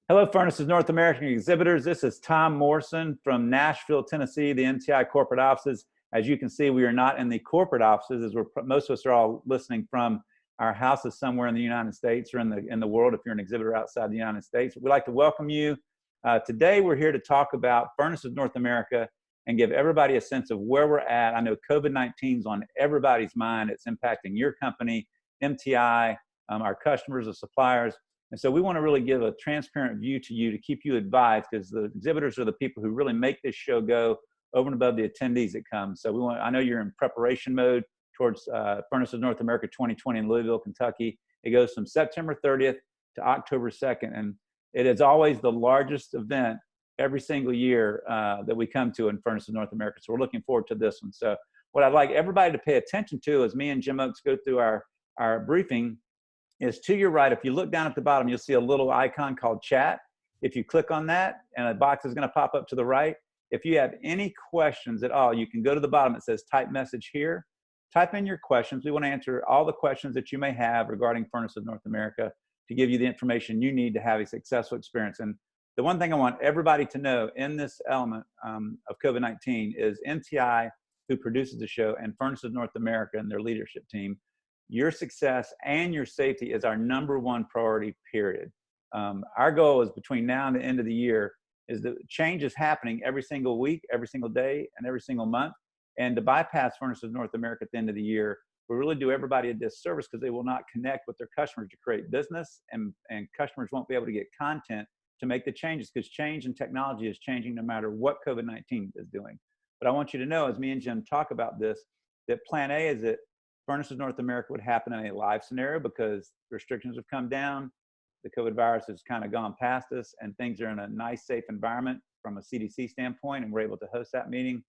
Hello, Furnaces North American Exhibitors. This is Tom Morrison from Nashville, Tennessee, the MTI corporate offices. As you can see, we are not in the corporate offices, as most of us are all listening from our houses somewhere in the United States or in the world if you're an exhibitor outside the United States. We'd like to welcome you. Today, we're here to talk about Furnaces North America and give everybody a sense of where we're at. I know COVID-19 is on everybody's mind. It's impacting your company, MTI, our customers, the suppliers. And so we want to really give a transparent view to you to keep you advised, because the exhibitors are the people who really make this show go over and above the attendees that come. So I know you're in preparation mode towards Furnaces North America 2020 in Louisville, Kentucky. It goes from September 30th to October 2nd. And it is always the largest event every single year that we come to in Furnaces North America. So we're looking forward to this one. So what I'd like everybody to pay attention to as me and Jim Oakes go through our briefing is to your right. If you look down at the bottom, you'll see a little icon called chat. If you click on that, and a box is going to pop up to the right. If you have any questions at all, you can go to the bottom. It says type message here. Type in your questions. We want to answer all the questions that you may have regarding Furnaces North America to give you the information you need to have a successful experience. And the one thing I want everybody to know in this element of COVID-19 is MTI, who produces the show, and Furnaces North America and their leadership team, your success and your safety is our #1 priority, period. Our goal is between now and the end of the year is that change is happening every single week, every single day, and every single month. And to bypass Furnaces North America at the end of the year will really do everybody a disservice, because they will not connect with their customers to create business, and customers won't be able to get content to make the changes, because change and technology is changing no matter what COVID-19 is doing. But I want you to know, as me and Jim talk about this, that plan A is that Furnaces North America would happen in a live scenario, because restrictions have come down, the COVID virus has kind of gone past us, and things are in a nice, safe environment from a CDC standpoint, and we're able to host that meeting.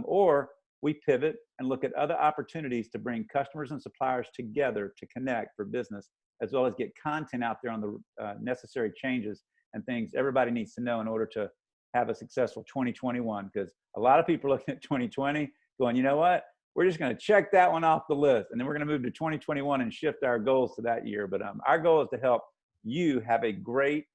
Or we pivot and look at other opportunities to bring customers and suppliers together to connect for business, as well as get content out there on the necessary changes and things everybody needs to know in order to have a successful 2021. Because a lot of people are looking at 2020 going, you know what? We're just going to check that one off the list, and then we're going to move to 2021 and shift our goals to that year. But our goal is to help you have a great,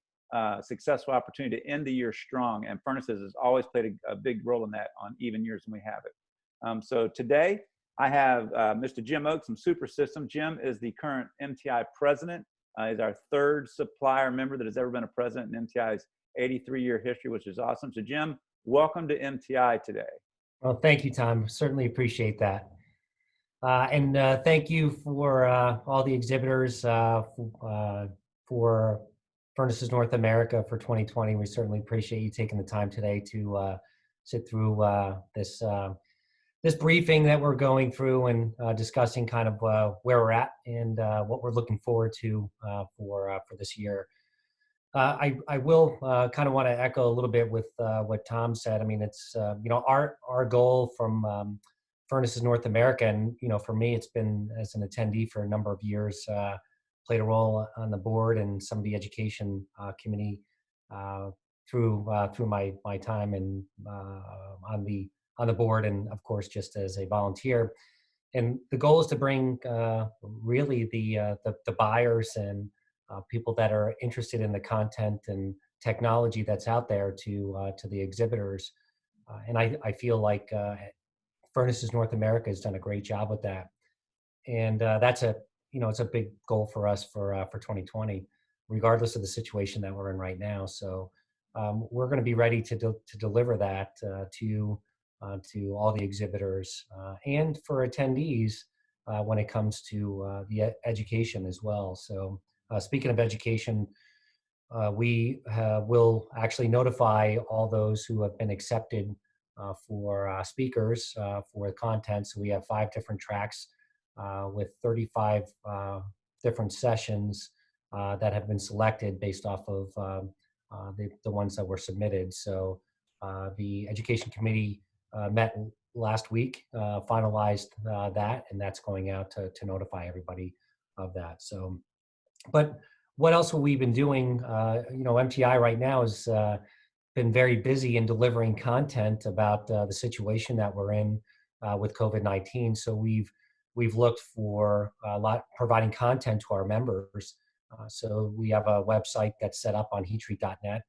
successful opportunity to end the year strong. And Furnaces has always played a big role in that on even years when we have it. So today I have Mr. Jim Oakes from Super System. Jim is the current MTI president. He's our 3rd supplier member that has ever been a president in MTI's 83-year history, which is awesome. So Jim, welcome to MTI today. Well, thank you, Tom. Certainly appreciate that. And thank you for all the exhibitors for Furnaces North America for 2020. We certainly appreciate you taking the time today to sit through this briefing that we're going through and discussing kind of where we're at and what we're looking forward to for this year. I will kind of want to echo a little bit with what Tom said. I mean, it's, our goal from Furnaces North America, and, for me, it's been as an attendee for a number of years, played a role on the board and some of the education committee through my time and on the board, and of course, just as a volunteer. And the goal is to bring really the buyers and people that are interested in the content and technology that's out there to the exhibitors. And I feel like Furnaces North America has done a great job with that. And that's it's a big goal for us for 2020, regardless of the situation that we're in right now. So we're going to be ready to deliver that to all the exhibitors and for attendees when it comes to the education as well. So speaking of education, we will actually notify all those who have been accepted for speakers for content. So we have 5 different tracks with 35 different sessions that have been selected based off of the ones that were submitted. So the education committee met last week, finalized that, and that's going out to notify everybody of that. So, but what else have we been doing? MTI right now has been very busy in delivering content about the situation that we're in with COVID-19. So we've looked for providing content to our members So we have a website that's set up on heattreat.net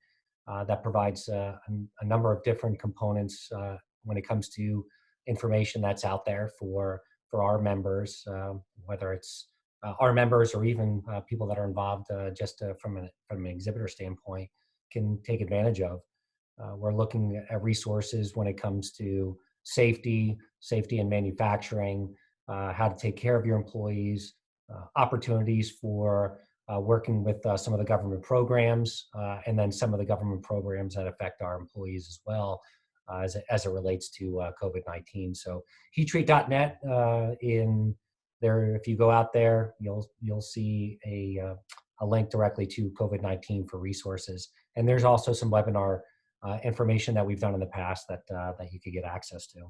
that provides a number of different components when it comes to information that's out there for our members, whether it's our members or even people that are involved just from an exhibitor standpoint can take advantage of. We're looking at resources when it comes to safety in manufacturing, how to take care of your employees, opportunities for working with some of the government programs, and then some of the government programs that affect our employees as well, as it relates to COVID-19. So heattreat.net in there, if you go out there, you'll see a link directly to COVID-19 for resources. And there's also some webinar information that we've done in the past that you could get access to.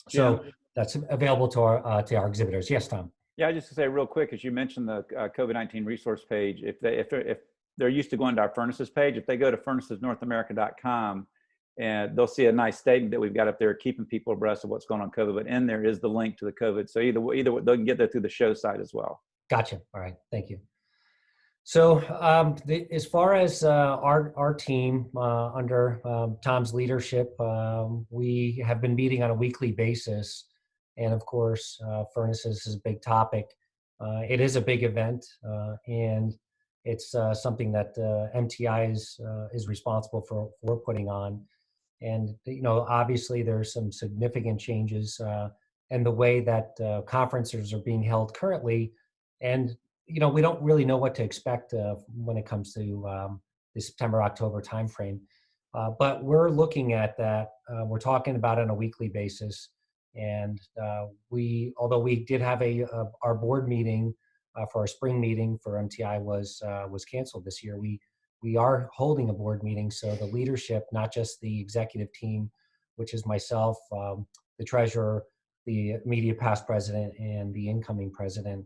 So that's available to our exhibitors. Yes, Tom. Yeah, just to say real quick, as you mentioned the COVID-19 resource page, if they're used to going to our furnaces page, if they go to furnacesnorthamerica.com, and they'll see a nice statement that we've got up there keeping people abreast of what's going on COVID. But in there is the link to the COVID. So either they can get there through the show site as well. Gotcha. All right. Thank you. So as far as our team under Tom's leadership, we have been meeting on a weekly basis. And of course, furnaces is a big topic. It is a big event, and it's something that MTI is responsible for putting on. And, obviously there's some significant changes in the way that conferences are being held currently. And, we don't really know what to expect when it comes to the September-October timeframe. But we're looking at that. We're talking about it on a weekly basis. And although we did have our board meeting for our spring meeting for MTI was canceled this year, we are holding a board meeting. So the leadership, not just the executive team, which is myself, the treasurer, the immediate past president, and the incoming president,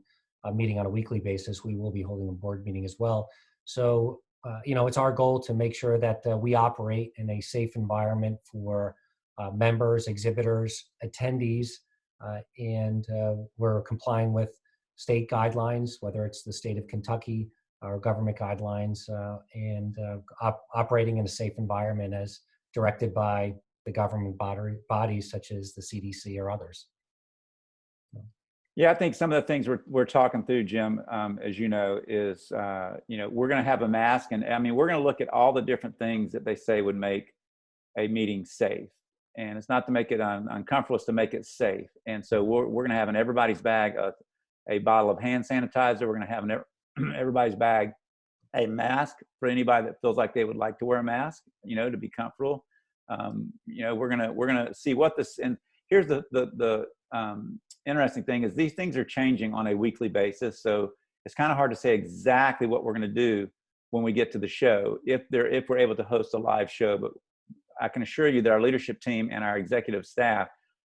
meeting on a weekly basis, we will be holding a board meeting as well. So, it's our goal to make sure that we operate in a safe environment for members, exhibitors, attendees, and we're complying with state guidelines, whether it's the state of Kentucky, our government guidelines, and operating in a safe environment as directed by the government bodies such as the CDC or others. Yeah, I think some of the things we're talking through, Jim, as you know, is we're going to have a mask, and I mean we're going to look at all the different things that they say would make a meeting safe, and it's not to make it uncomfortable; it's to make it safe. And so we're going to have in everybody's bag a bottle of hand sanitizer. We're going to have in everybody's bag a mask for anybody that feels like they would like to wear a mask, to be comfortable. We're gonna see what this, and here's the interesting thing is these things are changing on a weekly basis. So it's kind of hard to say exactly what we're going to do when we get to the show, if we're able to host a live show. But I can assure you that our leadership team and our executive staff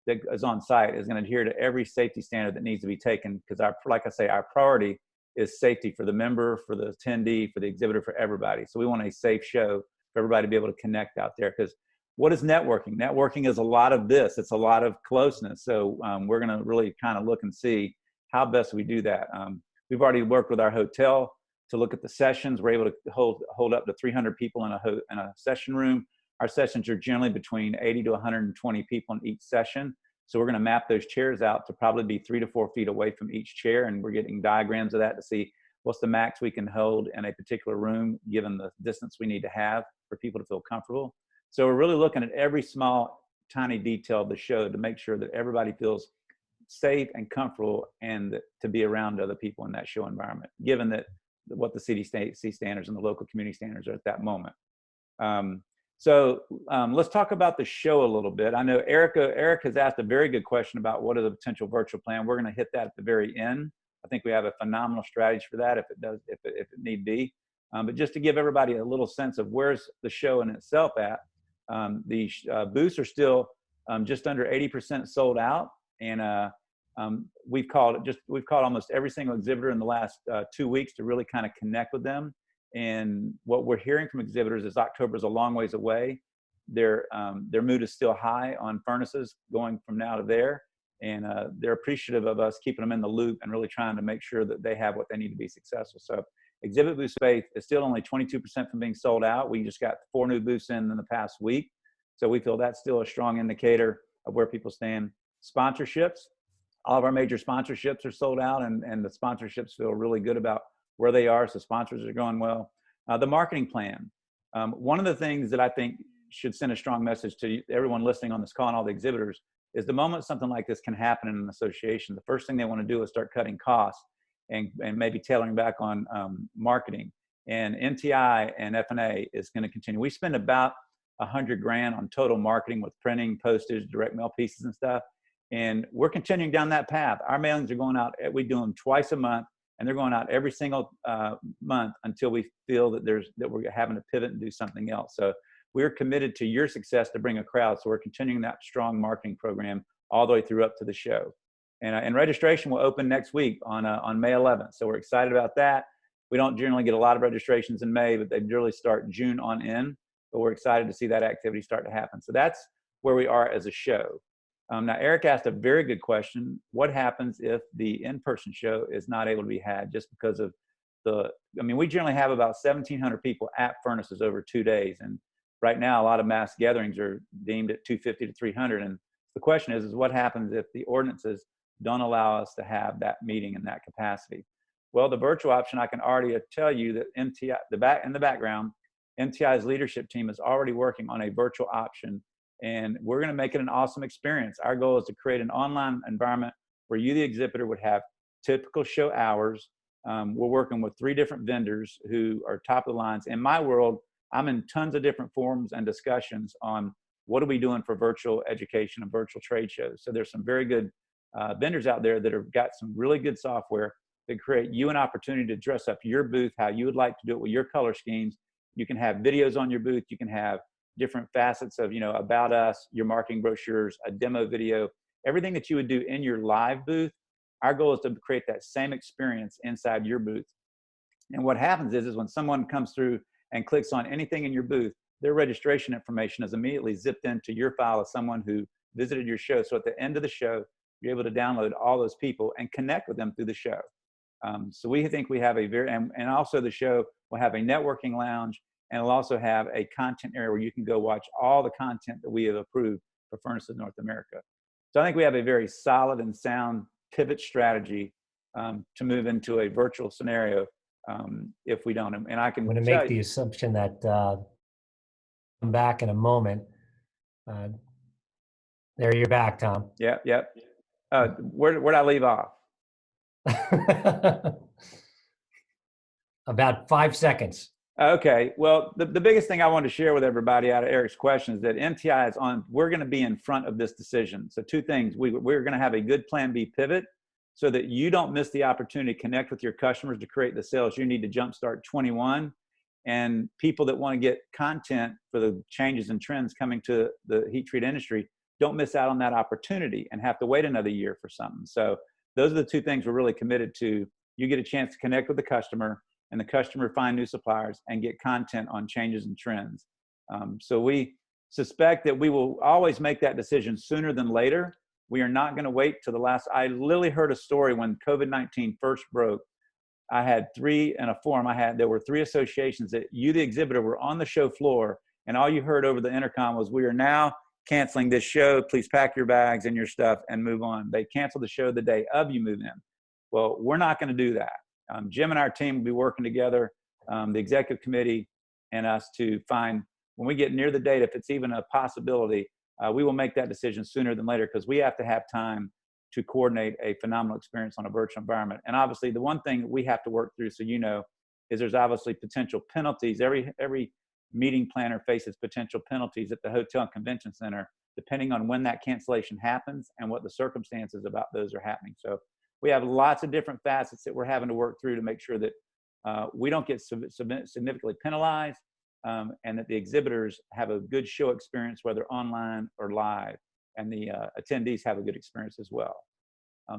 that is on site is going to adhere to every safety standard that needs to be taken, because like I say, our priority is safety for the member, for the attendee, for the exhibitor, for everybody. So we want a safe show for everybody to be able to connect out there. Because what is networking? Networking is a lot of this. It's a lot of closeness. So we're going to really kind of look and see how best we do that. We've already worked with our hotel to look at the sessions. We're able to hold up to 300 people in a session room. Our sessions are generally between 80 to 120 people in each session. So we're going to map those chairs out to probably be 3 to 4 feet away from each chair. And we're getting diagrams of that to see what's the max we can hold in a particular room, given the distance we need to have for people to feel comfortable. So we're really looking at every small, tiny detail of the show to make sure that everybody feels safe and comfortable and to be around other people in that show environment, given that what the CDC standards and the local community standards are at that moment. So let's talk about the show a little bit. I know Eric has asked a very good question about what is a potential virtual plan. We're going to hit that at the very end. I think we have a phenomenal strategy for that if it need be. But just to give everybody a little sense of where's the show in itself at, the booths are still just under 80% sold out, and we've called almost every single exhibitor in the last 2 weeks to really kind of connect with them. And what we're hearing from exhibitors is October is a long ways away. Their mood is still high on furnaces going from now to there, and they're appreciative of us keeping them in the loop and really trying to make sure that they have what they need to be successful. So Exhibit booth space is still only 22% from being sold out. We just got 4 new booths in the past week. So we feel that's still a strong indicator of where people stand. Sponsorships, all of our major sponsorships are sold out, and the sponsorships feel really good about where they are. So sponsors are going well. The marketing plan. One of the things that I think should send a strong message to everyone listening on this call and all the exhibitors is the moment something like this can happen in an association, the first thing they want to do is start cutting costs and maybe tailoring back on marketing. And NTI and F&A is going to continue. We spend about $100,000 on total marketing with printing, postage, direct mail pieces and stuff. And we're continuing down that path. Our mailings are going out, we do them twice a month, and they're going out every single month until we feel that we're having to pivot and do something else. So we're committed to your success to bring a crowd. So we're continuing that strong marketing program all the way through up to the show. And registration will open next week on May 11th. So we're excited about that. We don't generally get a lot of registrations in May, but they really start June on in. But we're excited to see that activity start to happen. So that's where we are as a show. Now, Eric asked a very good question. What happens if the in-person show is not able to be had just because of we generally have about 1,700 people at furnaces over 2 days. And right now, a lot of mass gatherings are deemed at 250 to 300. And the question is what happens if the ordinances don't allow us to have that meeting in that capacity? Well, the virtual option, I can already tell you that NTI, in the background, NTI's leadership team is already working on a virtual option, and we're going to make it an awesome experience. Our goal is to create an online environment where you, the exhibitor, would have typical show hours. We're working with 3 different vendors who are top of the lines. In my world, I'm in tons of different forums and discussions on what are we doing for virtual education and virtual trade shows. So there's some very good vendors out there that have got some really good software that create you an opportunity to dress up your booth how you would like to do it with your color schemes. You can have videos on your booth. You can have different facets of, about us, your marketing brochures, a demo video, everything that you would do in your live booth. Our goal is to create that same experience inside your booth. And what happens is when someone comes through and clicks on anything in your booth, their registration information is immediately zipped into your file as someone who visited your show. So at the end of the show, you're able to download all those people and connect with them through the show. So we think we have and also the show will have a networking lounge, and it'll also have a content area where you can go watch all the content that we have approved for Furnaces North America. So I think we have a very solid and sound pivot strategy to move into a virtual scenario if we don't. And I can I'm going to make the assumption that I'm back in a moment. There you're back, Tom. Yep. Where'd I leave off? About 5 seconds. Okay. Well, the biggest thing I want to share with everybody out of Eric's question is that NTI is we're going to be in front of this decision. So 2 things. We're going to have a good plan B pivot so that you don't miss the opportunity to connect with your customers to create the sales you need to jumpstart 21. And people that want to get content for the changes and trends coming to the heat treat industry, don't miss out on that opportunity and have to wait another year for something. So those are the 2 things we're really committed to. You get a chance to connect with the customer, and the customer find new suppliers and get content on changes and trends. So we suspect that we will always make that decision sooner than later. We are not going to wait till the last. I literally heard a story when COVID-19 first broke. I had 3 in a forum. There were 3 associations that you, the exhibitor, were on the show floor, and all you heard over the intercom was, "We are now canceling this show. Please pack your bags and your stuff and move on." They canceled the show the day of you move in. Well, we're not going to do that. Jim and our team will be working together, the executive committee and us, to find, when we get near the date, if it's even a possibility, we will make that decision sooner than later, because we have to have time to coordinate a phenomenal experience on a virtual environment. And obviously, the one thing we have to work through, so is there's obviously potential penalties. Every meeting planner faces potential penalties at the hotel and convention center, depending on when that cancellation happens and what the circumstances about those are happening. So we have lots of different facets that we're having to work through to make sure that we don't get significantly penalized, and that the exhibitors have a good show experience, whether online or live, and the attendees have a good experience as well.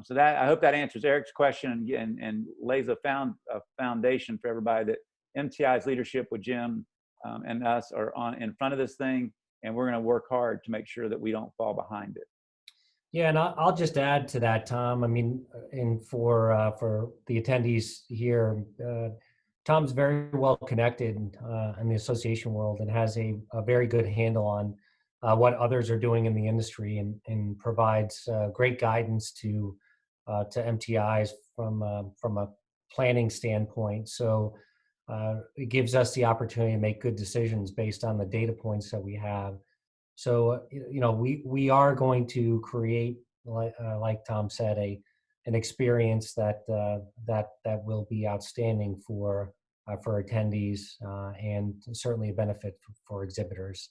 So I hope that answers Eric's question and lays a foundation for everybody that MTI's leadership with Jim and us are in front of this thing, and we're going to work hard to make sure that we don't fall behind it. Yeah, and I'll just add to that, Tom. I mean, and for the attendees here, Tom's very well connected in the association world and has a very good handle on what others are doing in the industry, and provides great guidance to MTIs from a planning standpoint. So it gives us the opportunity to make good decisions based on the data points that we have. So we are going to create, like Tom said, an experience that will be outstanding for attendees, and certainly a benefit for exhibitors.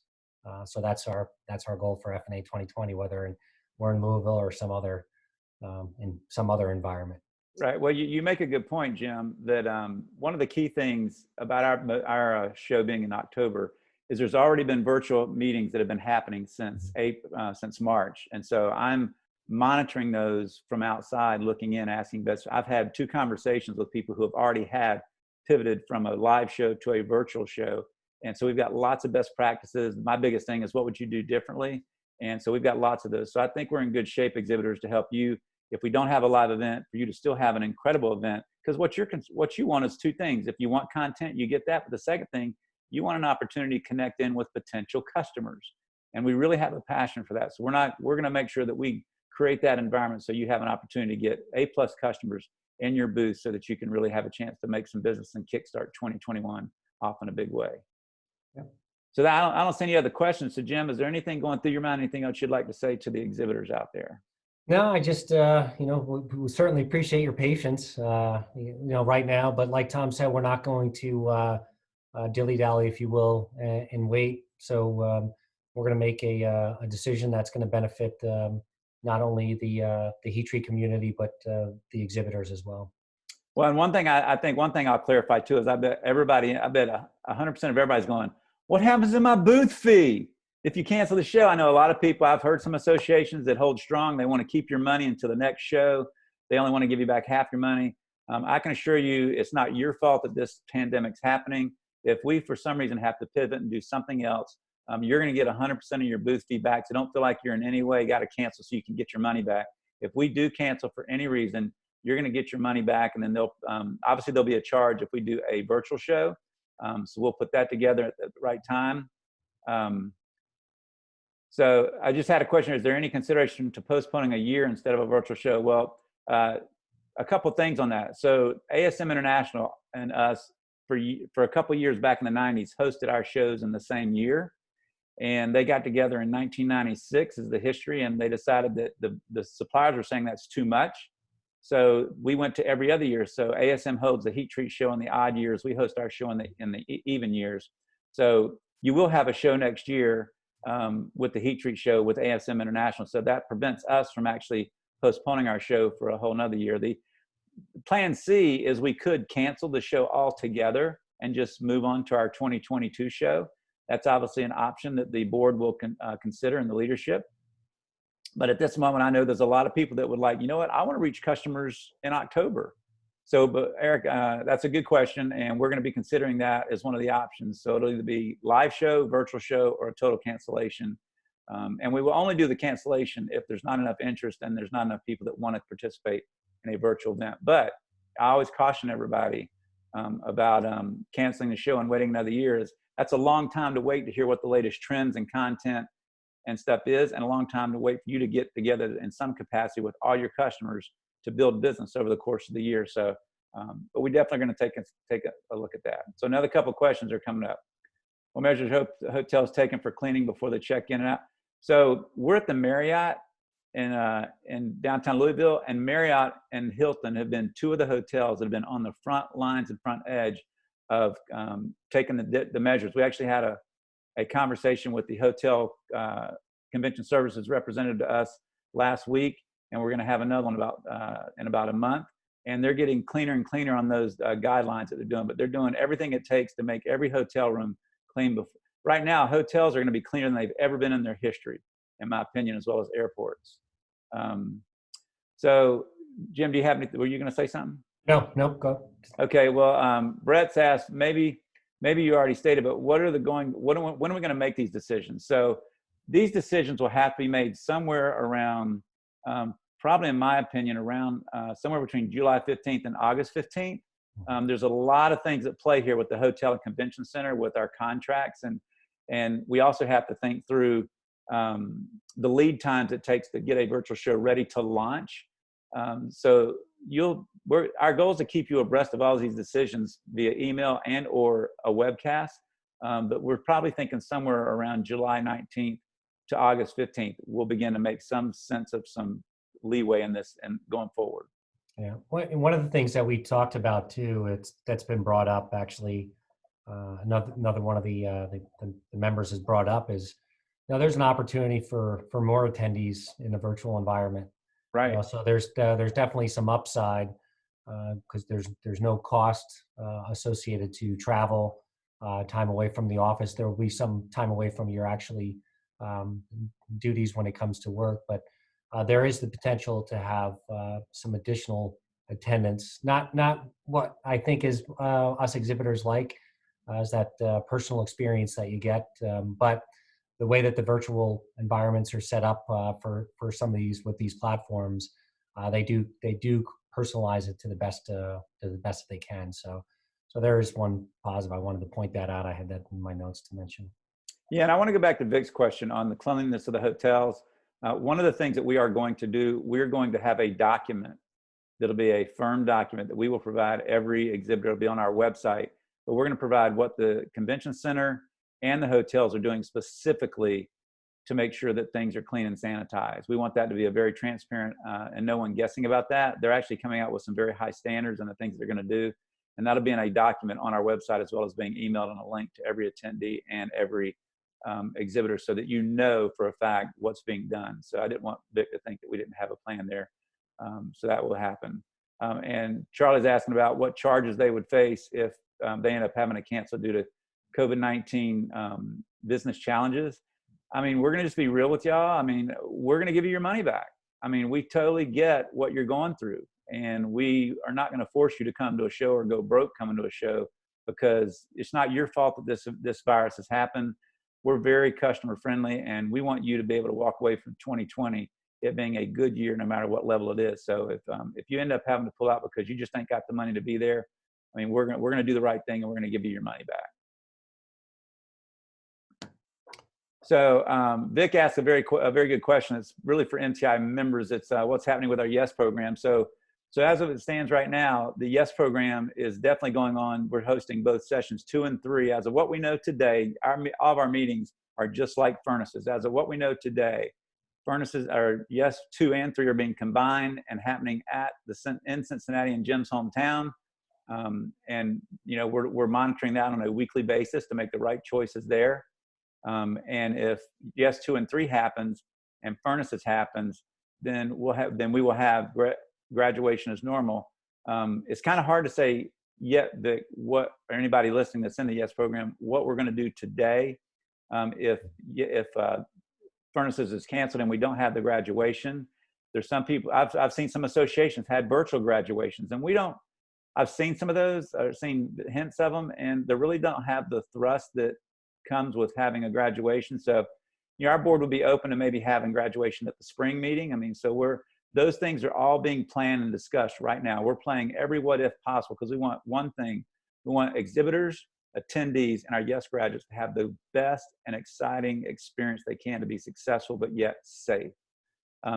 So that's our goal for FNA 2020, whether we're in Louisville or in some other environment. Right. Well, you make a good point, Jim, that one of the key things about our show being in October is there's already been virtual meetings that have been happening since March. And so I'm monitoring those from outside, looking in, asking best. I've had 2 conversations with people who have already pivoted from a live show to a virtual show. And so we've got lots of best practices. My biggest thing is, what would you do differently? And so we've got lots of those. So I think we're in good shape, exhibitors, to help you. If we don't have a live event, for you to still have an incredible event, because what you want is 2 things. If you want content, you get that. But the second thing, you want an opportunity to connect in with potential customers. And we really have a passion for that. So we're going to make sure that we create that environment so you have an opportunity to get A+ customers in your booth, so that you can really have a chance to make some business and kickstart 2021 off in a big way. Yep. So I don't see any other questions. So Jim, is there anything going through your mind, anything else you'd like to say to the exhibitors out there? No, I just, we certainly appreciate your patience, right now. But like Tom said, we're not going to dilly-dally, if you will, and wait. So we're going to make a decision that's going to benefit not only the heat treat community, but the exhibitors as well. Well, and one thing I'll clarify too is I bet 100% of everybody's going, what happens to my booth fee if you cancel the show? I know a lot of people, I've heard some associations that hold strong. They want to keep your money until the next show. They only want to give you back half your money. I can assure you it's not your fault that this pandemic's happening. If we, for some reason, have to pivot and do something else, you're going to get 100% of your booth fee back. So don't feel like you're in any way got to cancel so you can get your money back. If we do cancel for any reason, you're going to get your money back. And then obviously there'll be a charge if we do a virtual show. So we'll put that together at the right time. So I just had a question. Is there any consideration to postponing a year instead of a virtual show? Well, a couple things on that. So ASM International and us, for a couple years back in the 90s, hosted our shows in the same year. And they got together in 1996 is the history. And they decided that the suppliers were saying that's too much. So we went to every other year. So ASM holds the heat treat show in the odd years. We host our show in the even years. So you will have a show next year with the heat treat show with ASM International. So that prevents us from actually postponing our show for a whole nother year. The plan C is we could cancel the show altogether and just move on to our 2022 show. That's obviously an option that the board will consider in the leadership. But at this moment, I know there's a lot of people that would like, you know what, I want to reach customers in October. So, but Eric, that's a good question. And we're going to be considering that as one of the options. So it'll either be live show, virtual show, or a total cancellation. And we will only do the cancellation if there's not enough interest and there's not enough people that want to participate in a virtual event. But I always caution everybody about canceling the show and waiting another year. That's a long time to wait to hear what the latest trends and content and stuff is, and a long time to wait for you to get together in some capacity with all your customers to build business over the course of the year. So, but we definitely going to take a look at that. So another couple of questions are coming up. What measures hotels taken for cleaning before they check in and out? So we're at the Marriott in downtown Louisville, and Marriott and Hilton have been 2 of the hotels that have been on the front lines and front edge of taking the measures. We actually had a conversation with the hotel convention services representative to us last week, and we're going to have another one in about a month. And they're getting cleaner and cleaner on those guidelines that they're doing, but they're doing everything it takes to make every hotel room clean. Right now, hotels are going to be cleaner than they've ever been in their history, in my opinion, as well as airports. So, Jim, do you have anything? Were you going to say something? No, go. Okay, well, Brett's asked, maybe you already stated, but when are we going to make these decisions? So these decisions will have to be made somewhere around, probably in my opinion, around somewhere between July 15th and August 15th. There's a lot of things at play here with the hotel and convention center with our contracts, and we also have to think through the lead times it takes to get a virtual show ready to launch. So our goal is to keep you abreast of all of these decisions via email and or a webcast. But we're probably thinking somewhere around July 19th to August 15th, we'll begin to make some sense of some leeway in this and going forward. Yeah, one of the things that we talked about too, that's been brought up actually. Another one of the members has brought up is, there's an opportunity for more attendees in a virtual environment. Right. So there's definitely some upside because there's no cost associated to travel, time away from the office. There will be some time away from your actually duties when it comes to work, but there is the potential to have some additional attendance. Not what I think is us exhibitors like is that personal experience that you get, but the way that the virtual environments are set up for some of these with these platforms, they do personalize it to the best that they can. So there is one positive. I wanted to point that out. I had that in my notes to mention. Yeah, and I want to go back to Vic's question on the cleanliness of the hotels. One of the things that we are going to do, we're going to have a document that'll be a firm document that we will provide every exhibitor. It'll be on our website, but we're going to provide what the convention center and the hotels are doing specifically to make sure that things are clean and sanitized. We want that to be a very transparent and no one guessing about that. They're actually coming out with some very high standards and the things they're going to do. And that'll be in a document on our website as well as being emailed on a link to every attendee and every exhibitor so that you know for a fact what's being done. So I didn't want Vic to think that we didn't have a plan there. So that will happen. And Charlie's asking about what charges they would face if they end up having to cancel due to COVID-19 business challenges. I mean, we're going to just be real with y'all. I mean, we're going to give you your money back. I mean, we totally get what you're going through, and we are not going to force you to come to a show or go broke coming to a show because it's not your fault that this virus has happened. We're very customer friendly, and we want you to be able to walk away from 2020 it being a good year no matter what level it is. So if you end up having to pull out because you just ain't got the money to be there, I mean, we're going to do the right thing, and we're going to give you your money back. So Vic asked a very good question. It's really for NTI members. It's what's happening with our YES program. So as it stands right now, the YES program is definitely going on. We're hosting both sessions 2 and 3. As of what we know today, all of our meetings are just like furnaces. As of what we know today, furnaces are YES 2 and 3 are being combined and happening in Cincinnati and Jim's hometown. And we're monitoring that on a weekly basis to make the right choices there. And if YES 2 and 3 happens and furnaces happens, then we will have graduation as normal. It's kind of hard to say yet or anybody listening that's in the YES program, what we're going to do today if furnaces is canceled and we don't have the graduation. There's some people, I've seen some associations had virtual graduations, and I've seen some of those, I've seen hints of them, and they really don't have the thrust that comes with having a graduation. So, our board will be open to maybe having graduation at the spring meeting. I mean, so those things are all being planned and discussed right now. We're playing every what if possible because we want one thing. We want exhibitors, attendees, and our YES graduates to have the best and exciting experience they can to be successful, but yet safe.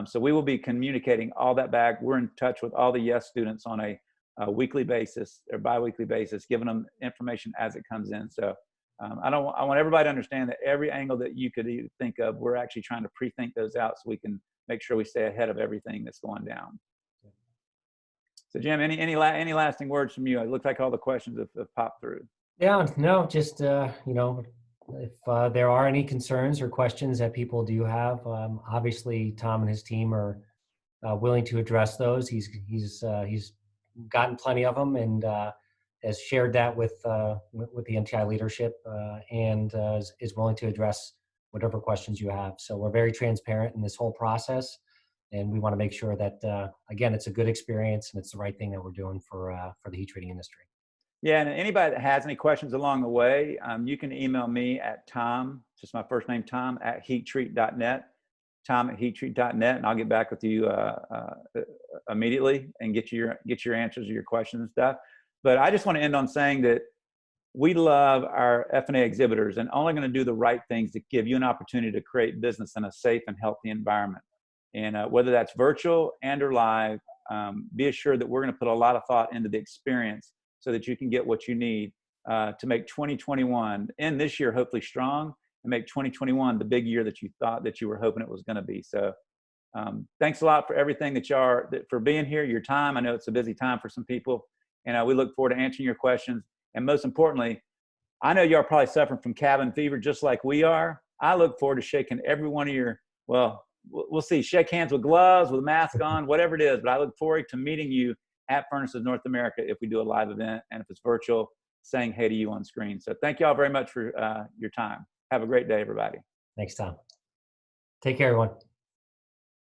So we will be communicating all that back. We're in touch with all the YES students on a weekly basis or bi-weekly basis, giving them information as it comes in. So I want everybody to understand that every angle that you could think of, we're actually trying to pre-think those out so we can make sure we stay ahead of everything that's going down. So Jim, any lasting words from you? It looks like all the questions have popped through. Yeah, no, just, if there are any concerns or questions that people do have, obviously Tom and his team are willing to address those. He's gotten plenty of them and has shared that with the NTI leadership and is willing to address whatever questions you have. So we're very transparent in this whole process, and we want to make sure that, again, it's a good experience and it's the right thing that we're doing for the heat treating industry. Yeah, and anybody that has any questions along the way, you can email me at Tom, just my first name, Tom, at heattreat.net, Tom at heattreat.net, and I'll get back with you immediately and get your answers to your questions and stuff. But I just want to end on saying that we love our F&A exhibitors and only going to do the right things to give you an opportunity to create business in a safe and healthy environment. And whether that's virtual and or live, be assured that we're going to put a lot of thought into the experience so that you can get what you need to make 2021 and this year hopefully strong, and make 2021 the big year that you thought that you were hoping it was going to be. So thanks a lot for everything for being here, your time. I know it's a busy time for some people, and we look forward to answering your questions. And most importantly, I know y'all are probably suffering from cabin fever just like we are. I look forward to shaking every one of your, well, we'll see, shake hands with gloves, with a mask on, whatever it is. But I look forward to meeting you at Furnaces North America if we do a live event, and if it's virtual, saying hey to you on screen. So thank you all very much for your time. Have a great day, everybody. Thanks, Tom. Take care, everyone.